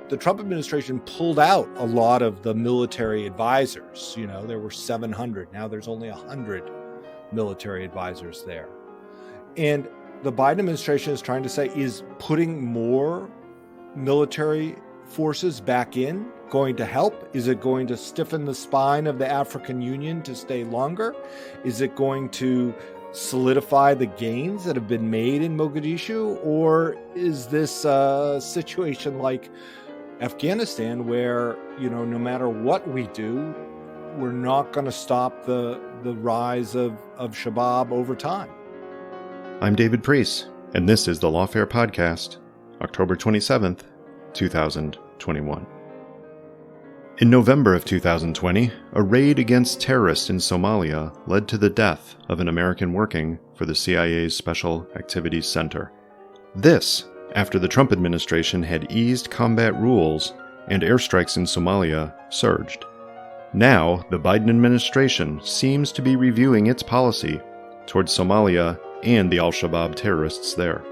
the Trump administration pulled out a lot of the military advisors. There were 700. Now there's only 100 military advisors there. And the Biden administration is trying to say, is putting more military forces back in going to help? Is it going to stiffen the spine of the African Union to stay longer? Is it going to solidify the gains that have been made in Mogadishu? Or is this a situation like Afghanistan where, no matter what we do, we're not going to stop the rise of Shabab over time? I'm David Priess, and this is the Lawfare Podcast, October 27th, 2021. In November of 2020, a raid against terrorists in Somalia led to the death of an American working for the CIA's Special Activities Center. This, after the Trump administration had eased combat rules and airstrikes in Somalia surged. Now, the Biden administration seems to be reviewing its policy towards Somalia and the Al-Shabaab terrorists there.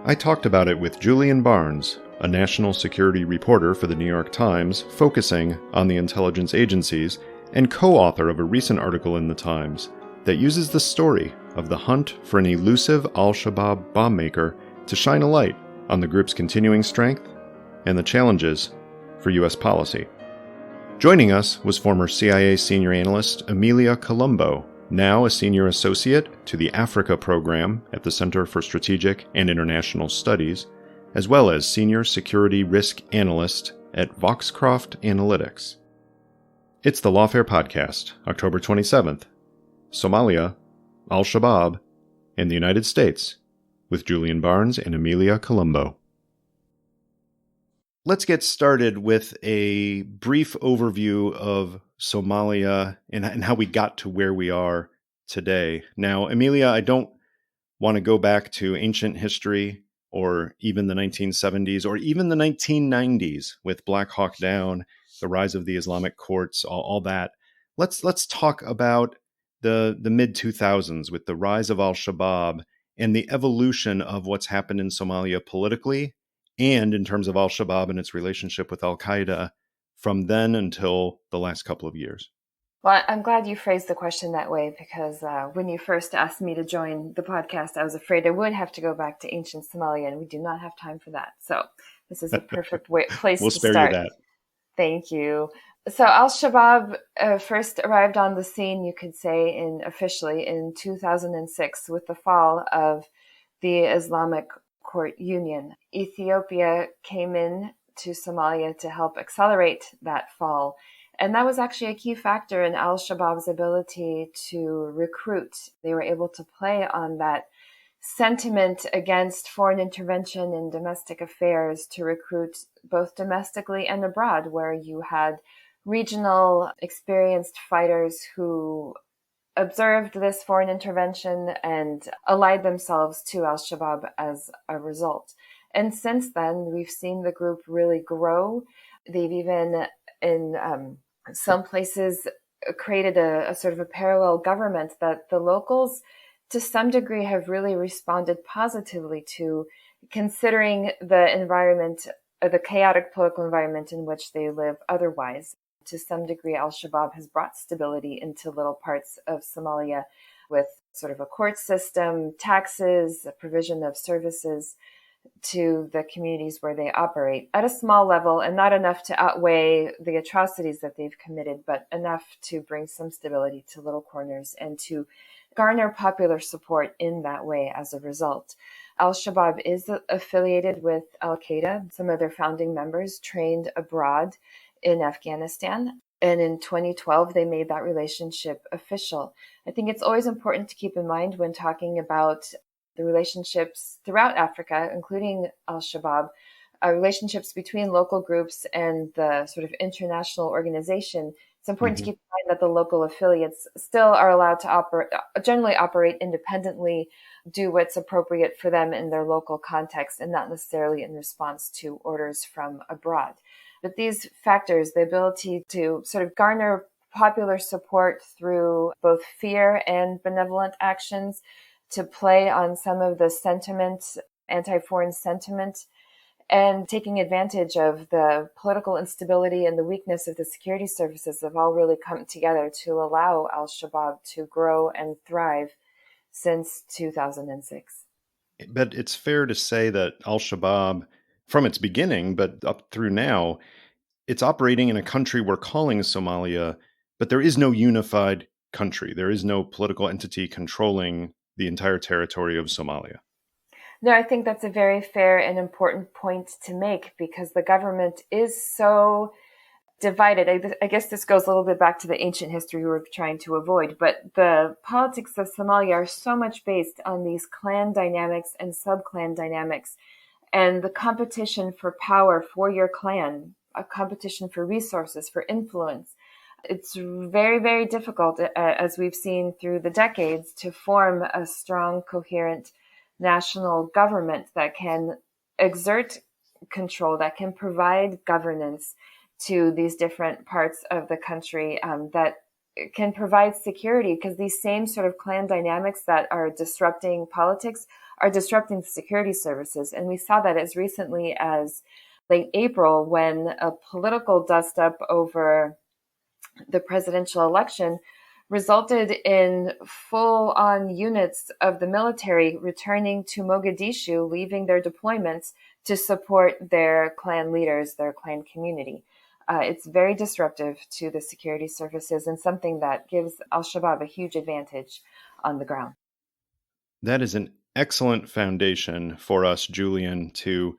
I talked about it with Julian Barnes, a national security reporter for the New York Times focusing on the intelligence agencies and co-author of a recent article in the Times that uses the story of the hunt for an elusive Al-Shabaab bomb maker to shine a light on the group's continuing strength and the challenges for U.S. policy. Joining us was former CIA senior analyst Emilia Columbo, now a senior associate to the Africa program at the Center for Strategic and International Studies, as well as senior security risk analyst at VoxCroft Analytics. It's the Lawfare Podcast, October 27th, Somalia, Al-Shabaab, and the United States, with Julian Barnes and Emilia Columbo. Let's get started with a brief overview of Somalia and how we got to where we are today. Now, Emilia, I don't want to go back to ancient history or even the 1970s or even the 1990s with Black Hawk Down, the rise of the Islamic courts, all that. Let's talk about the mid-2000s with the rise of Al-Shabaab and the evolution of what's happened in Somalia politically and in terms of Al-Shabaab and its relationship with Al-Qaeda from then until the last couple of years. Well, I'm glad you phrased the question that way because when you first asked me to join the podcast, I was afraid I would have to go back to ancient Somalia, and we do not have time for that. So this is a perfect place we'll to spare start. You that. Thank you. So Al-Shabaab first arrived on the scene, you could say, officially in 2006 with the fall of the Islamic Court Union. Ethiopia came in to Somalia to help accelerate that fall. And that was actually a key factor in Al-Shabaab's ability to recruit. They were able to play on that sentiment against foreign intervention in domestic affairs to recruit both domestically and abroad, where you had regional experienced fighters who observed this foreign intervention and allied themselves to Al-Shabaab as a result. And since then, we've seen the group really grow. They've even, in some places, created a sort of a parallel government that the locals, to some degree, have really responded positively to, considering the environment, the chaotic political environment in which they live otherwise. To some degree, Al-Shabaab has brought stability into little parts of Somalia with sort of a court system, taxes, a provision of services to the communities where they operate at a small level and not enough to outweigh the atrocities that they've committed, but enough to bring some stability to little corners and to garner popular support in that way as a result. Al-Shabaab is affiliated with Al-Qaeda. Some of their founding members trained abroad in Afghanistan. And in 2012, they made that relationship official. I think it's always important to keep in mind when talking about the relationships throughout Africa, including Al-Shabaab, relationships between local groups and the sort of international organization. It's important to keep in mind that the local affiliates still are allowed to generally operate independently, do what's appropriate for them in their local context, and not necessarily in response to orders from abroad. But these factors, the ability to sort of garner popular support through both fear and benevolent actions, to play on some of the sentiment, anti-foreign sentiment, and taking advantage of the political instability and the weakness of the security services have all really come together to allow Al-Shabaab to grow and thrive since 2006. But it's fair to say that Al-Shabaab, from its beginning, but up through now, it's operating in a country we're calling Somalia, but there is no unified country. There is no political entity controlling the entire territory of Somalia. No, I think that's a very fair and important point to make, because the government is so divided. I guess this goes a little bit back to the ancient history we were trying to avoid, but the politics of Somalia are so much based on these clan dynamics and sub-clan dynamics, and the competition for power for your clan, a competition for resources, for influence. It's very, very difficult, as we've seen through the decades, to form a strong, coherent national government that can exert control, that can provide governance to these different parts of the country, that can provide security, because these same sort of clan dynamics that are disrupting politics are disrupting the security services. And we saw that as recently as late April, when a political dust-up over the presidential election resulted in full-on units of the military returning to Mogadishu, leaving their deployments to support their clan leaders, their clan community. It's very disruptive to the security services and something that gives Al-Shabaab a huge advantage on the ground. That is an excellent foundation for us, Julian, to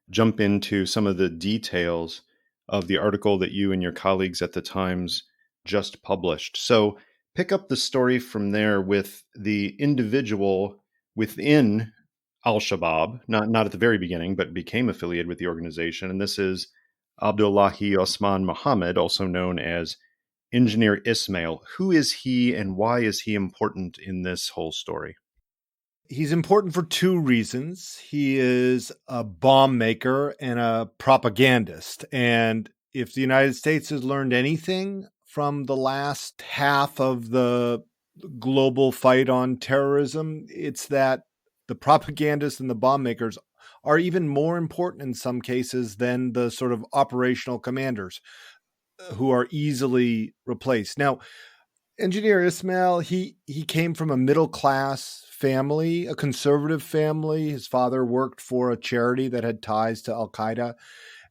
jump into some of the details of the article that you and your colleagues at the Times just published. So pick up the story from there with the individual within Al-Shabaab, not at the very beginning, but became affiliated with the organization. And this is Abdullahi Osman Mohammed, also known as Engineer Ismail. Who is he and why is he important in this whole story? He's important for two reasons. He is a bomb maker and a propagandist. And if the United States has learned anything from the last half of the global fight on terrorism, it's that the propagandists and the bomb makers are even more important in some cases than the sort of operational commanders who are easily replaced. Now, Engineer Ismail, he came from a middle-class family, a conservative family. His father worked for a charity that had ties to Al-Qaeda.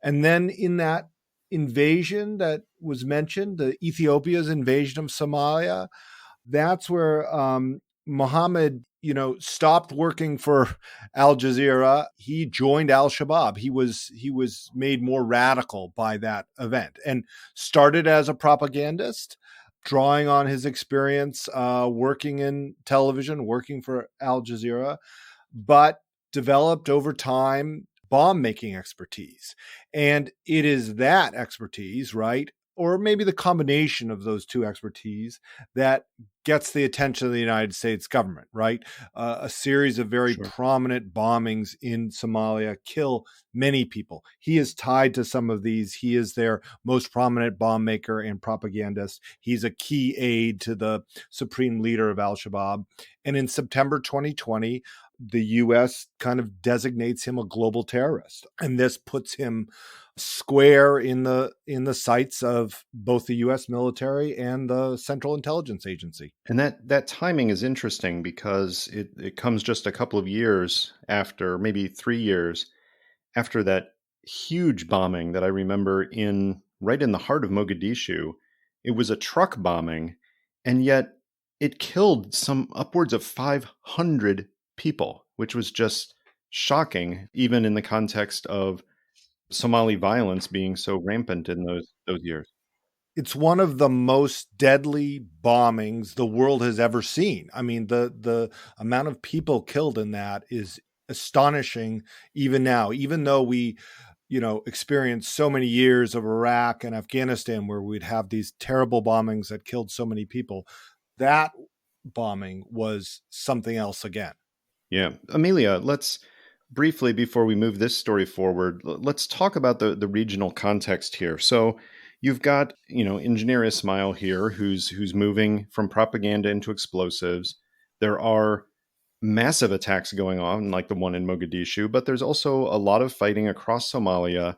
And then in that invasion that was mentioned, the Ethiopia's invasion of Somalia, that's where Mohammed, stopped working for Al Jazeera. He joined Al-Shabaab. He was made more radical by that event and started as a propagandist, drawing on his experience working in television, working for Al Jazeera, but developed over time bomb making expertise. And it is that expertise, right? Or maybe the combination of those two expertise that gets the attention of the United States government, right? A series of very prominent bombings in Somalia kill many people. He is tied to some of these. He is their most prominent bomb maker and propagandist. He's a key aide to the supreme leader of Al-Shabaab. And in September 2020, the U.S. kind of designates him a global terrorist. And this puts him square in the sights of both the U.S. military and the Central Intelligence Agency. And that timing is interesting because it comes just a couple of years after, maybe 3 years after that huge bombing that I remember right in the heart of Mogadishu. It was a truck bombing, and yet it killed some upwards of 500 people, which was just shocking, even in the context of Somali violence being so rampant in those years. It's one of the most deadly bombings the world has ever seen. I mean, the amount of people killed in that is astonishing even now, even though we, experienced so many years of Iraq and Afghanistan where we'd have these terrible bombings that killed so many people. That bombing was something else again. Yeah. Emilia, let's briefly, before we move this story forward, let's talk about the regional context here. So you've got, Engineer Ismail here, who's moving from propaganda into explosives. There are massive attacks going on, like the one in Mogadishu, but there's also a lot of fighting across Somalia.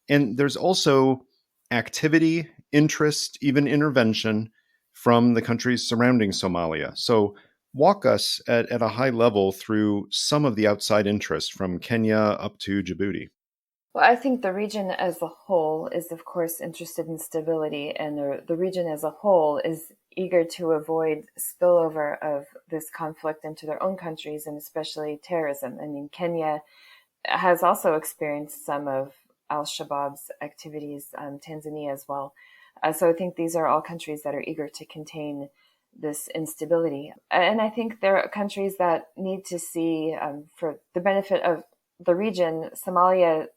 And there's also activity, interest, even intervention from the countries surrounding Somalia. So walk us at a high level through some of the outside interest from Kenya up to Djibouti. Well, I think the region as a whole is, of course, interested in stability, and the region as a whole is eager to avoid spillover of this conflict into their own countries, and especially terrorism. I mean, Kenya has also experienced some of Al-Shabaab's activities, Tanzania as well. So I think these are all countries that are eager to contain this instability. And I think there are countries that need to see, for the benefit of the region, Somalia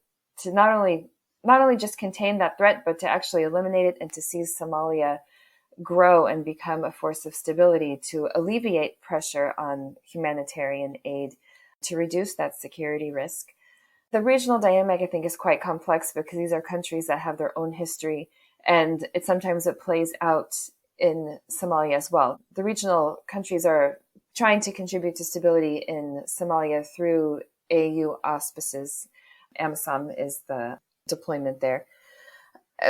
to not only just contain that threat, but to actually eliminate it and to see Somalia grow and become a force of stability, to alleviate pressure on humanitarian aid, to reduce that security risk. The regional dynamic, I think, is quite complex because these are countries that have their own history, and sometimes it plays out in Somalia as well. The regional countries are trying to contribute to stability in Somalia through AU auspices. AMISOM is the deployment there.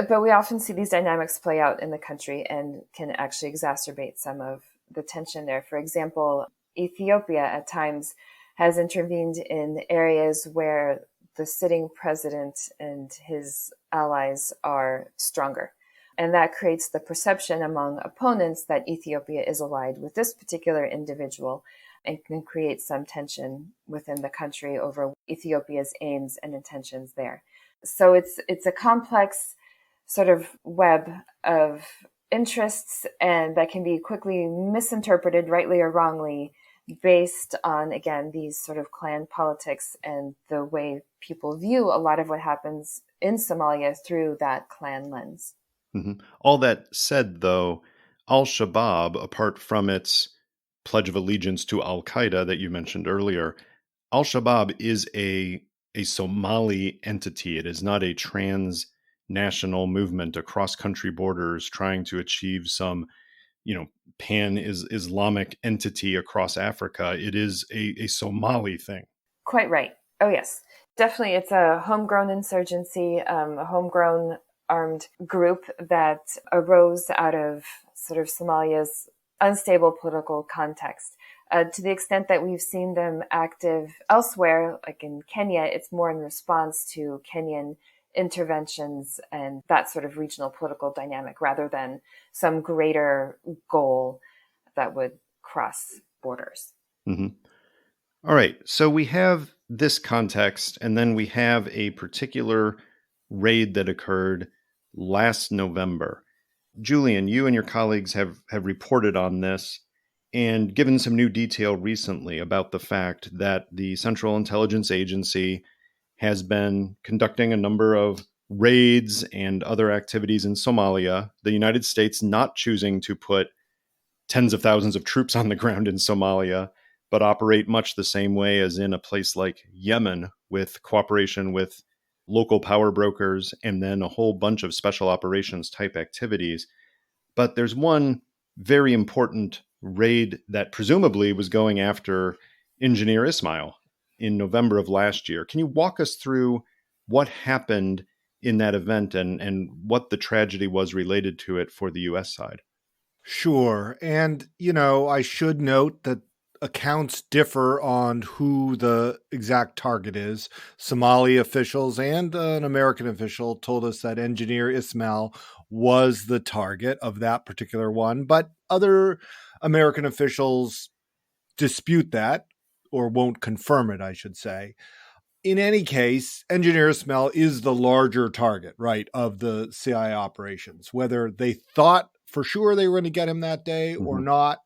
But we often see these dynamics play out in the country and can actually exacerbate some of the tension there. For example, Ethiopia at times has intervened in areas where the sitting president and his allies are stronger. And that creates the perception among opponents that Ethiopia is allied with this particular individual, and can create some tension within the country over Ethiopia's aims and intentions there. So it's a complex sort of web of interests, and that can be quickly misinterpreted, rightly or wrongly, based on, again, these sort of clan politics and the way people view a lot of what happens in Somalia through that clan lens. Mm-hmm. All that said, though, Al-Shabaab, apart from its pledge of allegiance to Al-Qaeda that you mentioned earlier, Al-Shabaab is a Somali entity. It is not a transnational movement across country borders trying to achieve some, pan-Islamic entity across Africa. It is a Somali thing. Quite right. Oh, yes. Definitely, it's a homegrown insurgency, a homegrown armed group that arose out of sort of Somalia's unstable political context. To the extent that we've seen them active elsewhere, like in Kenya, it's more in response to Kenyan interventions and that sort of regional political dynamic rather than some greater goal that would cross borders. Mm-hmm. All right. So we have this context, and then we have a particular raid that occurred last November. Julian, you and your colleagues have reported on this and given some new detail recently about the fact that the Central Intelligence Agency has been conducting a number of raids and other activities in Somalia, the United States not choosing to put tens of thousands of troops on the ground in Somalia, but operate much the same way as in a place like Yemen, with cooperation with local power brokers and then a whole bunch of special operations type activities. But there's one very important raid that presumably was going after Engineer Ismail in November of last year. Can you walk us through what happened in that event and what the tragedy was related to it for the U.S. side? Sure. And, I should note that accounts differ on who the exact target is. Somali officials and an American official told us that Engineer Ismail was the target of that particular one, but other American officials dispute that, or won't confirm it, I should say. In any case, Engineer Ismail is the larger target, right, of the CIA operations. Whether they thought for sure they were going to get him that day or not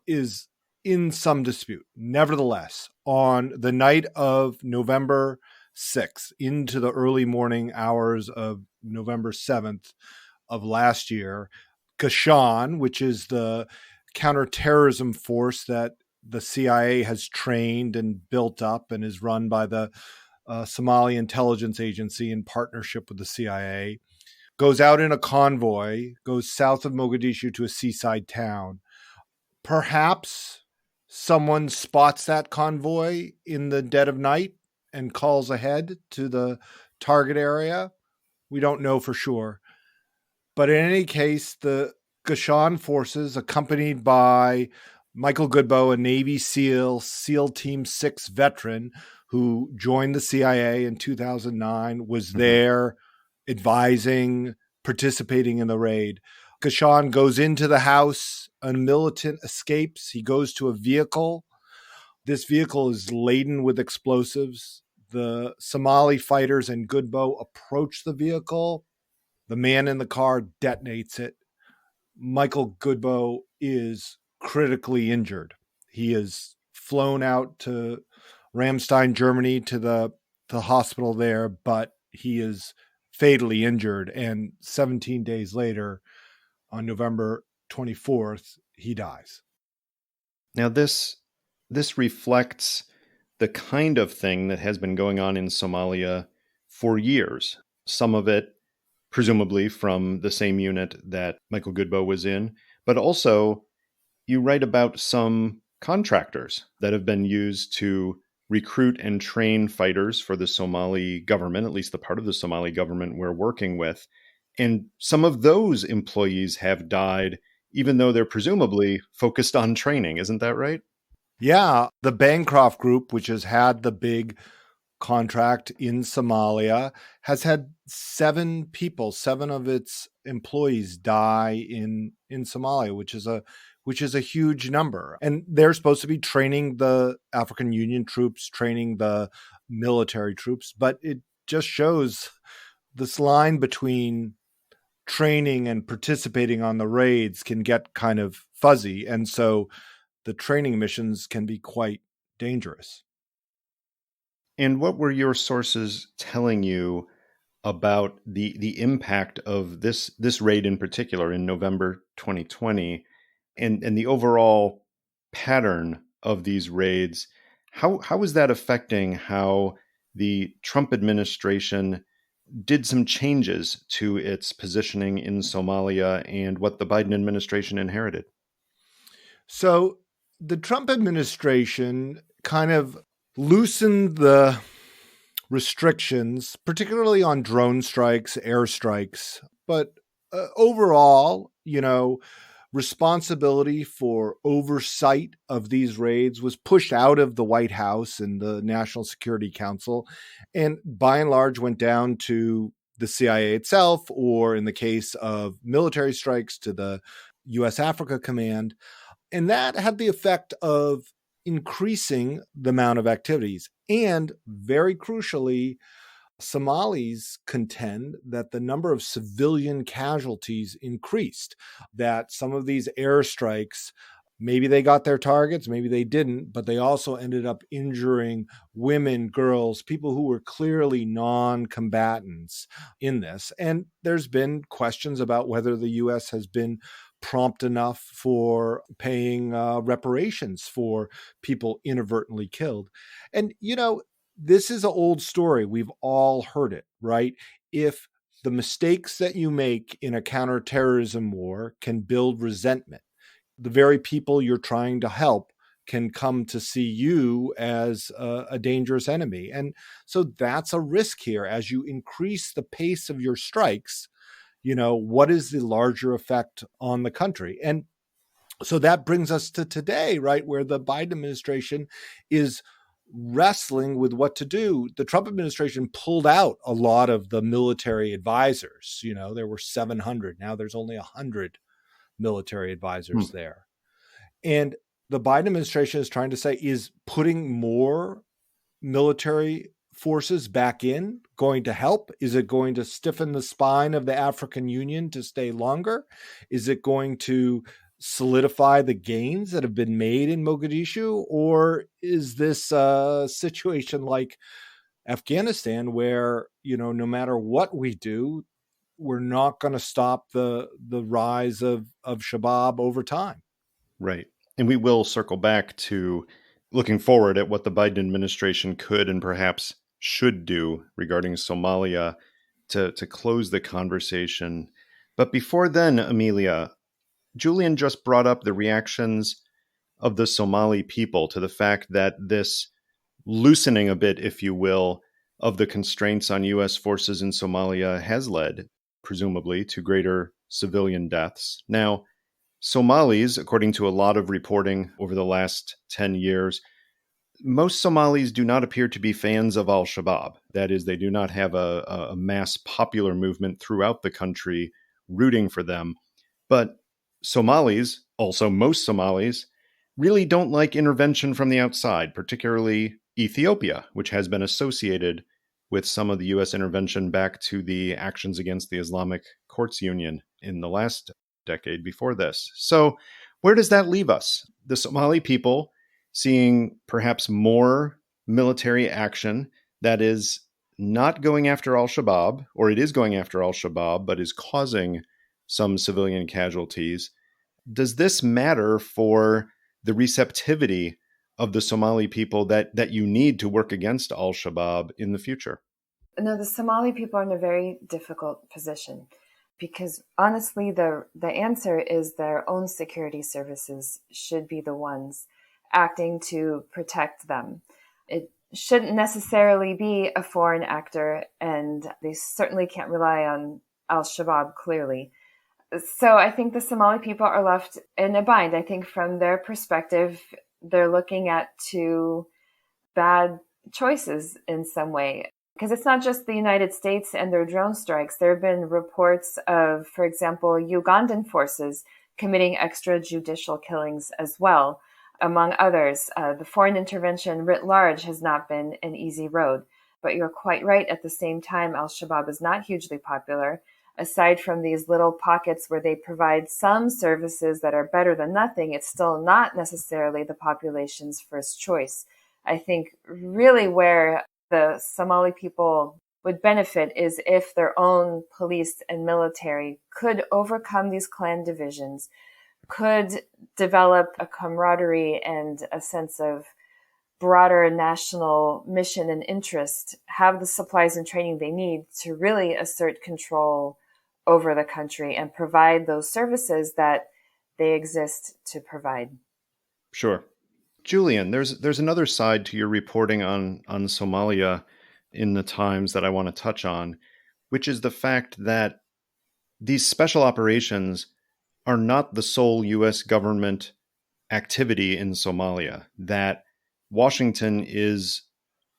is in some dispute. Nevertheless, on the night of November 6th into the early morning hours of November 7th of last year, Gashan, which is the counterterrorism force that the CIA has trained and built up and is run by the Somali Intelligence Agency in partnership with the CIA, goes out in a convoy, goes south of Mogadishu to a seaside town. Perhaps someone spots that convoy in the dead of night and calls ahead to the target area. We don't know for sure. But in any case, the Gashon forces, accompanied by Michael Goodboe, a Navy SEAL Team 6 veteran who joined the CIA in 2009, was there advising, participating in the raid. Gashon goes into the house. A militant escapes. He goes to a vehicle. This vehicle is laden with explosives. The Somali fighters and Goodboe approach the vehicle. The man in the car detonates it. Michael Goodboe is critically injured. He is flown out to Ramstein, Germany, to the hospital there, but he is fatally injured. And 17 days later, on November 24th, he dies. Now, this reflects the kind of thing that has been going on in Somalia for years. Some of it presumably from the same unit that Michael Goodboe was in, but also you write about some contractors that have been used to recruit and train fighters for the Somali government, at least the part of the Somali government we're working with. And some of those employees have died, even though they're presumably focused on training. Isn't that right? Yeah. The Bancroft Group, which has had the big contract in Somalia, has had seven of its employees die in Somalia, which is a huge number. And they're supposed to be training the African Union troops, training the military troops, but it just shows this line between training and participating on the raids can get kind of fuzzy. And so the training missions can be quite dangerous. And what were your sources telling you about the impact of this raid in particular in November 2020 and the overall pattern of these raids? How is that affecting how the Trump administration did some changes to its positioning in Somalia and what the Biden administration inherited? So the Trump administration kind of loosened the restrictions, particularly on drone strikes, airstrikes. But overall, responsibility for oversight of these raids was pushed out of the White House and the National Security Council, and by and large went down to the CIA itself, or in the case of military strikes, to the U.S. Africa Command. And that had the effect of increasing the amount of activities. And very crucially, Somalis contend that the number of civilian casualties increased, that some of these airstrikes, maybe they got their targets, maybe they didn't, but they also ended up injuring women, girls, people who were clearly non-combatants in this. And there's been questions about whether the U.S. has been prompt enough for paying reparations for people inadvertently killed. And, this is an old story. We've all heard it, right? If the mistakes that you make in a counterterrorism war can build resentment, the very people you're trying to help can come to see you as a dangerous enemy. And so that's a risk here. As you increase the pace of your strikes, what is the larger effect on the country? And so that brings us to today, right, where the Biden administration is wrestling with what to do. The Trump administration pulled out a lot of the military advisors. There were 700. Now there's only 100 military advisors there. And the Biden administration is trying to say, is putting more military forces back in going to help? Is it going to stiffen the spine of the African Union to stay longer? Is it going to solidify the gains that have been made in Mogadishu? Or is this a situation like Afghanistan where, no matter what we do, we're not going to stop the rise of Shabab over time? Right. And we will circle back to looking forward at what the Biden administration could and perhaps should do regarding Somalia to close the conversation. But before then, Emilia, Julian just brought up the reactions of the Somali people to the fact that this loosening a bit, if you will, of the constraints on U.S. forces in Somalia has led, presumably, to greater civilian deaths. Now, Somalis, according to a lot of reporting over the last 10 years, most Somalis do not appear to be fans of Al-Shabaab. That is, they do not have a mass popular movement throughout the country rooting for them. But Somalis, also most Somalis, really don't like intervention from the outside, particularly Ethiopia, which has been associated with some of the U.S. intervention back to the actions against the Islamic Courts Union in the last decade before this. So where does that leave us? The Somali people seeing perhaps more military action that is not going after Al-Shabaab, or it is going after Al-Shabaab, but is causing some civilian casualties. Does this matter for the receptivity of the Somali people that you need to work against Al-Shabaab in the future? No, the Somali people are in a very difficult position because honestly, the answer is their own security services should be the ones acting to protect them. It shouldn't necessarily be a foreign actor, and they certainly can't rely on Al-Shabaab, clearly. So I think the Somali people are left in a bind. I think from their perspective, they're looking at two bad choices in some way. Because it's not just the United States and their drone strikes. There have been reports of, for example, Ugandan forces committing extrajudicial killings as well. Among others, the foreign intervention writ large has not been an easy road. But you're quite right. At the same time, Al-Shabaab is not hugely popular. Aside from these little pockets where they provide some services that are better than nothing, it's still not necessarily the population's first choice. I think really where the Somali people would benefit is if their own police and military could overcome these clan divisions, could develop a camaraderie and a sense of broader national mission and interest, have the supplies and training they need to really assert control over the country and provide those services that they exist to provide. Sure. Julian, there's another side to your reporting on Somalia in the Times that I want to touch on, which is the fact that these special operations are not the sole U.S. government activity in Somalia, that Washington is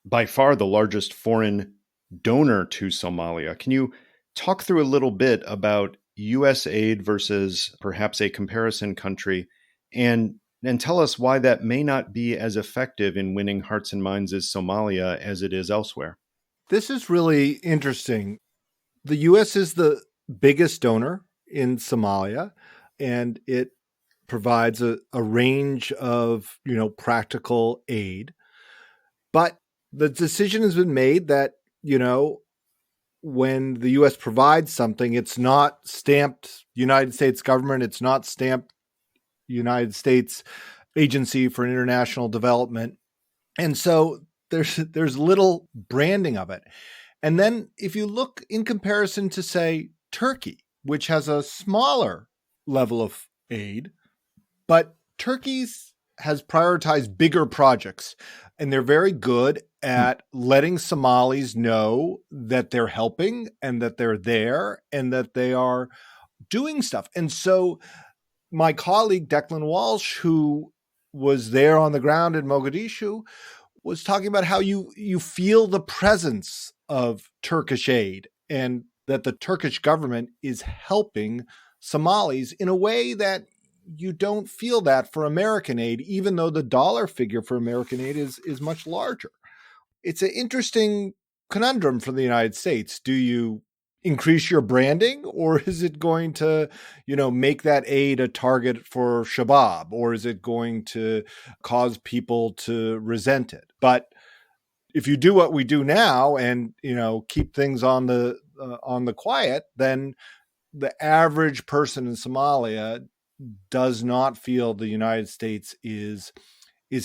by far the largest foreign donor to Somalia. Can you talk through a little bit about U.S. aid versus perhaps a comparison country, and tell us why that may not be as effective in winning hearts and minds as Somalia as it is elsewhere? This is really interesting. The U.S. is the biggest donor in Somalia, and it provides a range of, practical aid. But the decision has been made that, when the U.S. provides something, it's not stamped United States government, it's not stamped United States Agency for International Development. And so there's little branding of it. And then if you look in comparison to, say, Turkey, which has a smaller level of aid, but Turkey's has prioritized bigger projects, and they're very good at letting Somalis know that they're helping and that they're there and that they are doing stuff. And so my colleague, Declan Walsh, who was there on the ground in Mogadishu, was talking about how you feel the presence of Turkish aid and that the Turkish government is helping Somalis in a way that you don't feel that for American aid, even though the dollar figure for American aid is much larger. It's an interesting conundrum for the United States. Do you increase your branding, or is it going to, make that aid a target for Shabab, or is it going to cause people to resent it? But if you do what we do now and, keep things on the quiet, then the average person in Somalia does not feel the United States is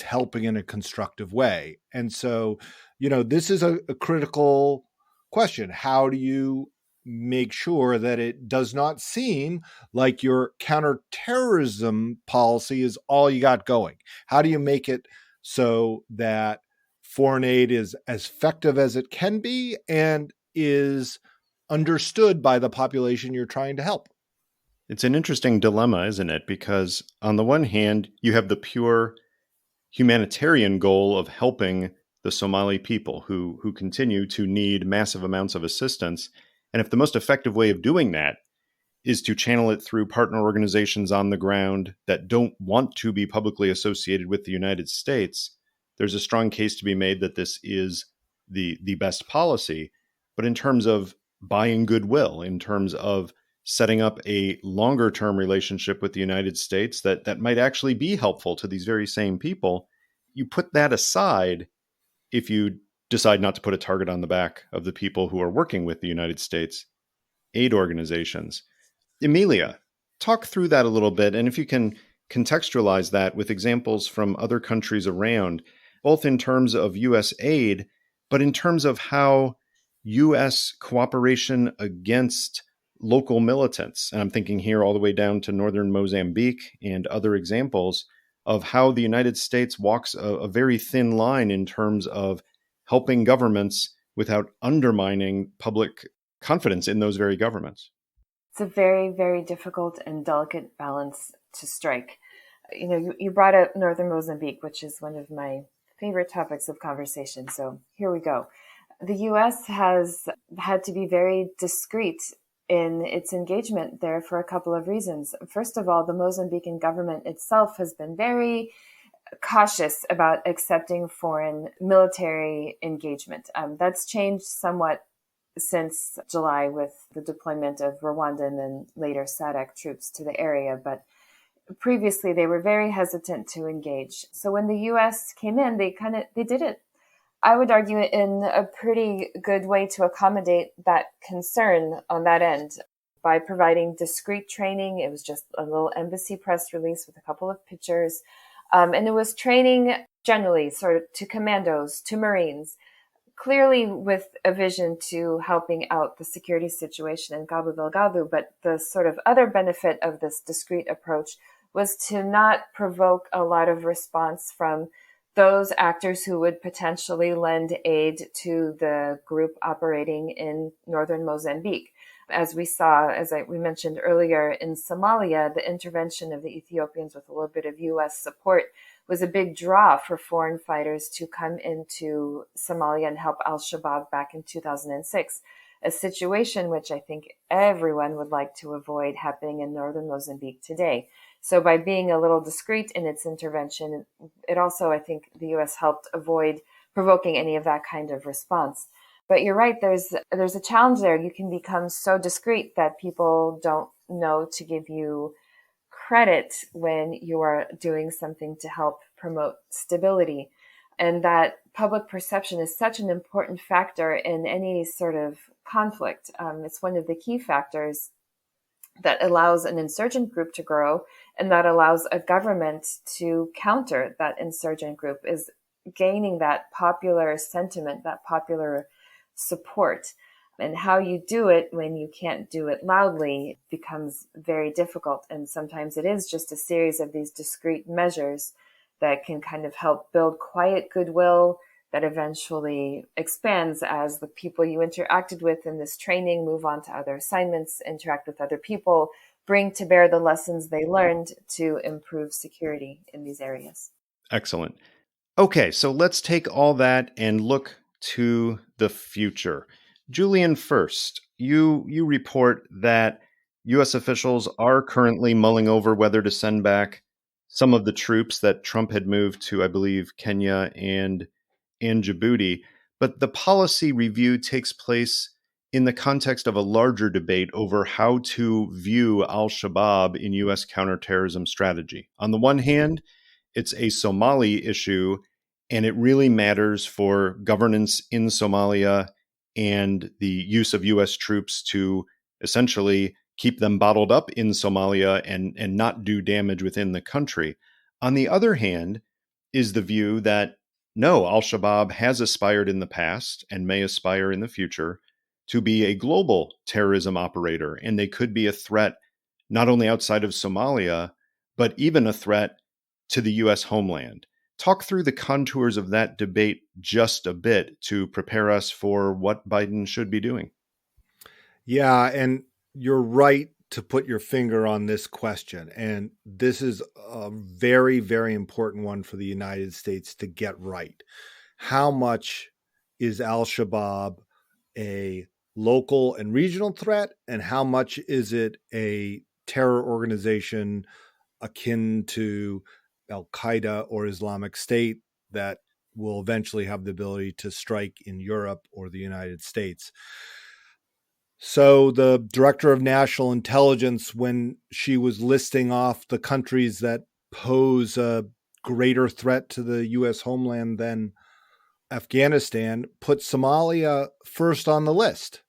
helping in a constructive way. And so, this is a critical question. How do you make sure that it does not seem like your counterterrorism policy is all you got going? How do you make it so that foreign aid is as effective as it can be and is understood by the population you're trying to help? It's an interesting dilemma, isn't it? Because on the one hand, you have the pure humanitarian goal of helping the Somali people who continue to need massive amounts of assistance. And if the most effective way of doing that is to channel it through partner organizations on the ground that don't want to be publicly associated with the United States, there's a strong case to be made that this is the best policy. But in terms of buying goodwill, in terms of setting up a longer term relationship with the United States that might actually be helpful to these very same people, you put that aside if you decide not to put a target on the back of the people who are working with the United States aid organizations. Emilia, talk through that a little bit, and if you can contextualize that with examples from other countries around, both in terms of U.S. aid, but in terms of how U.S. cooperation against local militants, and I'm thinking here all the way down to northern Mozambique and other examples of how the United States walks a very thin line in terms of helping governments without undermining public confidence in those very governments. It's a very, very difficult and delicate balance to strike. You brought up northern Mozambique, which is one of my favorite topics of conversation. So here we go. The U.S. has had to be very discreet in its engagement there for a couple of reasons. First of all, the Mozambican government itself has been very cautious about accepting foreign military engagement. That's changed somewhat since July with the deployment of Rwandan and later SADC troops to the area. But previously, they were very hesitant to engage. So when the U.S. came in, they did it, I would argue, in a pretty good way to accommodate that concern on that end by providing discreet training. It was just a little embassy press release with a couple of pictures. And it was training generally sort of to commandos, to Marines, clearly with a vision to helping out the security situation in Cabo Delgado. But the sort of other benefit of this discreet approach was to not provoke a lot of response from those actors who would potentially lend aid to the group operating in northern Mozambique. As we saw, we mentioned earlier, in Somalia, the intervention of the Ethiopians with a little bit of U.S. support was a big draw for foreign fighters to come into Somalia and help Al-Shabab back in 2006, a situation which I think everyone would like to avoid happening in northern Mozambique today. So by being a little discreet in its intervention, it also, I think, the U.S. helped avoid provoking any of that kind of response. But you're right, there's a challenge there. You can become so discreet that people don't know to give you credit when you are doing something to help promote stability. And that public perception is such an important factor in any sort of conflict. It's one of the key factors that allows an insurgent group to grow and that allows a government to counter that insurgent group, is gaining that popular sentiment, that popular support. And how you do it when you can't do it loudly becomes very difficult. And sometimes it is just a series of these discrete measures that can kind of help build quiet goodwill that eventually expands as the people you interacted with in this training move on to other assignments, interact with other people, bring to bear the lessons they learned to improve security in these areas. Excellent. Okay, so let's take all that and look to the future. Julian, first, you report that U.S. officials are currently mulling over whether to send back some of the troops that Trump had moved to, I believe, Kenya and Djibouti. But the policy review takes place in the context of a larger debate over how to view Al-Shabaab in U.S. counterterrorism strategy. On the one hand, it's a Somali issue, and it really matters for governance in Somalia and the use of U.S. troops to essentially keep them bottled up in Somalia and not do damage within the country. On the other hand, is the view that no, Al-Shabaab has aspired in the past and may aspire in the future to be a global terrorism operator, and they could be a threat not only outside of Somalia, but even a threat to the U.S. homeland. Talk through the contours of that debate just a bit to prepare us for what Biden should be doing. Yeah, and you're right to put your finger on this question. And this is a very, very important one for the United States to get right. How much is Al-Shabaab a local and regional threat, and how much is it a terror organization akin to Al-Qaeda or Islamic State that will eventually have the ability to strike in Europe or the United States? So the director of national intelligence, when she was listing off the countries that pose a greater threat to the U.S. homeland than Afghanistan, put Somalia first on the list.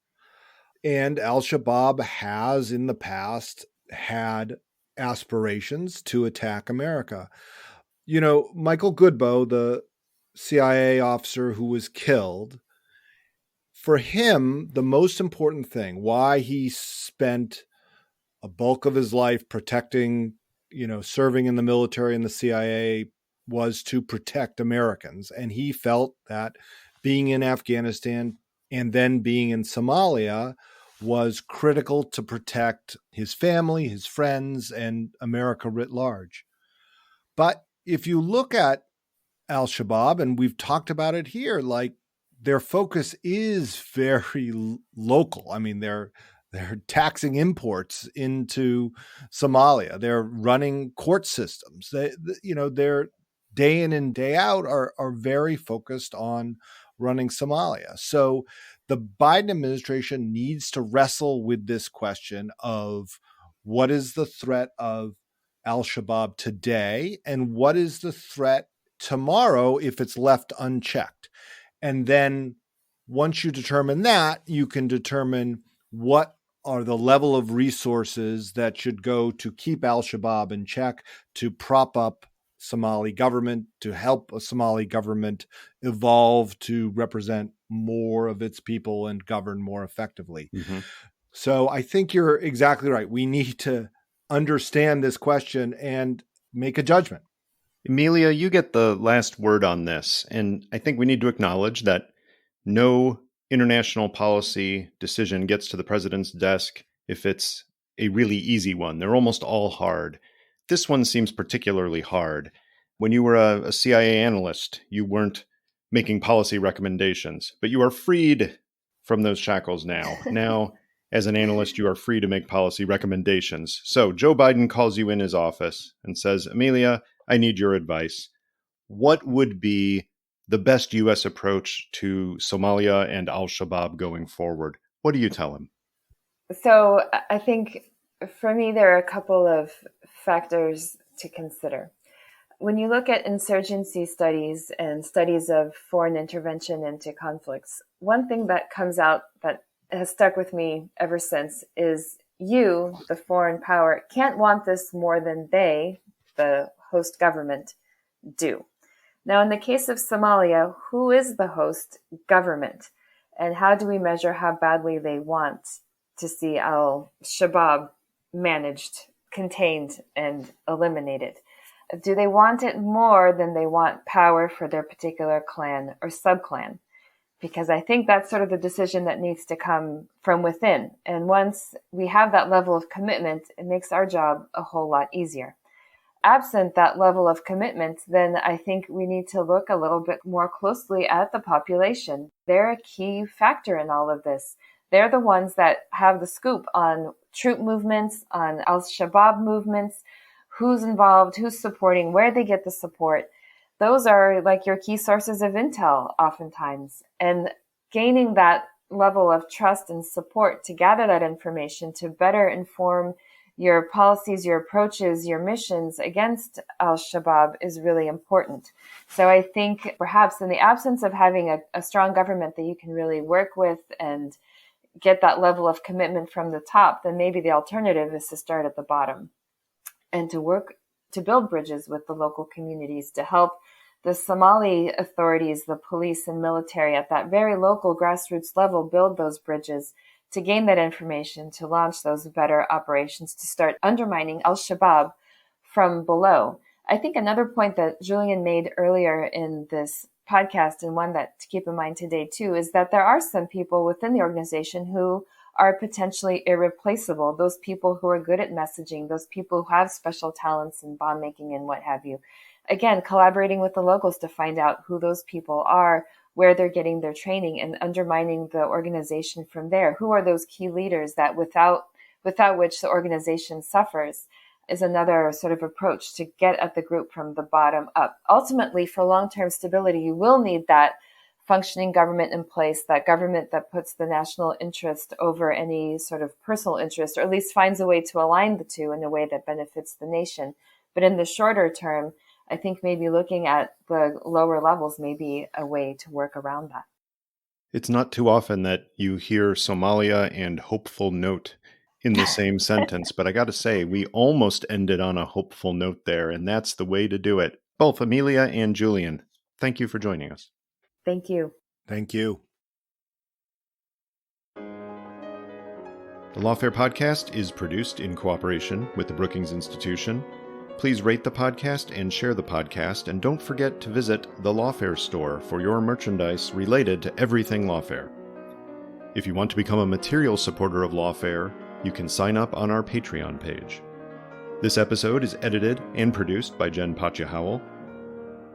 And Al-Shabaab has in the past had aspirations to attack America. You know, Michael Goodboe, the CIA officer who was killed, for him, the most important thing, why he spent a bulk of his life protecting, serving in the military and the CIA, was to protect Americans. And he felt that being in Afghanistan and then being in Somalia was critical to protect his family, his friends, and America writ large. But if you look at Al-Shabaab, and we've talked about it here, like their focus is very local. I mean, they're taxing imports into Somalia. They're running court systems. They're day in and day out are very focused on running Somalia. So the Biden administration needs to wrestle with this question of what is the threat of Al-Shabaab today and what is the threat tomorrow if it's left unchecked. And then once you determine that, you can determine what are the level of resources that should go to keep Al-Shabaab in check, to prop up Somali government, to help a Somali government evolve to represent more of its people and govern more effectively. Mm-hmm. So I think you're exactly right. We need to understand this question and make a judgment. Emilia, you get the last word on this. And I think we need to acknowledge that no international policy decision gets to the president's desk if it's a really easy one. They're almost all hard. This one seems particularly hard. When you were a CIA analyst, you weren't making policy recommendations, but you are freed from those shackles now. Now, as an analyst, you are free to make policy recommendations. So Joe Biden calls you in his office and says, Emilia, I need your advice. What would be the best U.S. approach to Somalia and Al-Shabaab going forward? What do you tell him? So I think for me, there are a couple of factors to consider. When you look at insurgency studies and studies of foreign intervention into conflicts, one thing that comes out that has stuck with me ever since is you, the foreign power, can't want this more than they, the host government, do. Now, in the case of Somalia, who is the host government? And how do we measure how badly they want to see Al-Shabaab managed, contained, and eliminated? Do they want it more than they want power for their particular clan or subclan? Because I think that's sort of the decision that needs to come from within. And once we have that level of commitment, it makes our job a whole lot easier. Absent that level of commitment, then I think we need to look a little bit more closely at the population. They're a key factor in all of this. They're the ones that have the scoop on troop movements, on Al-Shabaab movements, who's involved, who's supporting, where they get the support. Those are like your key sources of intel oftentimes. And gaining that level of trust and support to gather that information to better inform your policies, your approaches, your missions against Al-Shabaab is really important. So I think perhaps in the absence of having a strong government that you can really work with and get that level of commitment from the top, then maybe the alternative is to start at the bottom and to work to build bridges with the local communities to help the Somali authorities, the police and military at that very local grassroots level build those bridges to gain that information, to launch those better operations, to start undermining Al-Shabaab from below. I think another point that Julian made earlier in this podcast, and one that to keep in mind today too, is that there are some people within the organization who are potentially irreplaceable. Those people who are good at messaging, those people who have special talents in bomb making and what have you. Again, collaborating with the locals to find out who those people are, where they're getting their training, and undermining the organization from there. Who are those key leaders that without which the organization suffers, is another sort of approach to get at the group from the bottom up. Ultimately, for long-term stability, you will need that functioning government in place, that government that puts the national interest over any sort of personal interest, or at least finds a way to align the two in a way that benefits the nation. But in the shorter term, I think maybe looking at the lower levels may be a way to work around that. It's not too often that you hear Somalia and hopeful note in the same sentence, but I got to say, we almost ended on a hopeful note there, and that's the way to do it. Both Emilia and Julian, thank you for joining us. Thank you. Thank you. The Lawfare Podcast is produced in cooperation with the Brookings Institution. Please rate the podcast and share the podcast, and don't forget to visit the Lawfare store for your merchandise related to everything Lawfare. If you want to become a material supporter of Lawfare, you can sign up on our Patreon page. This episode is edited and produced by Jen Patja-Howell.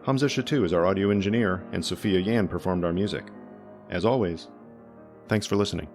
Hamza Shatu is our audio engineer, and Sophia Yan performed our music. As always, thanks for listening.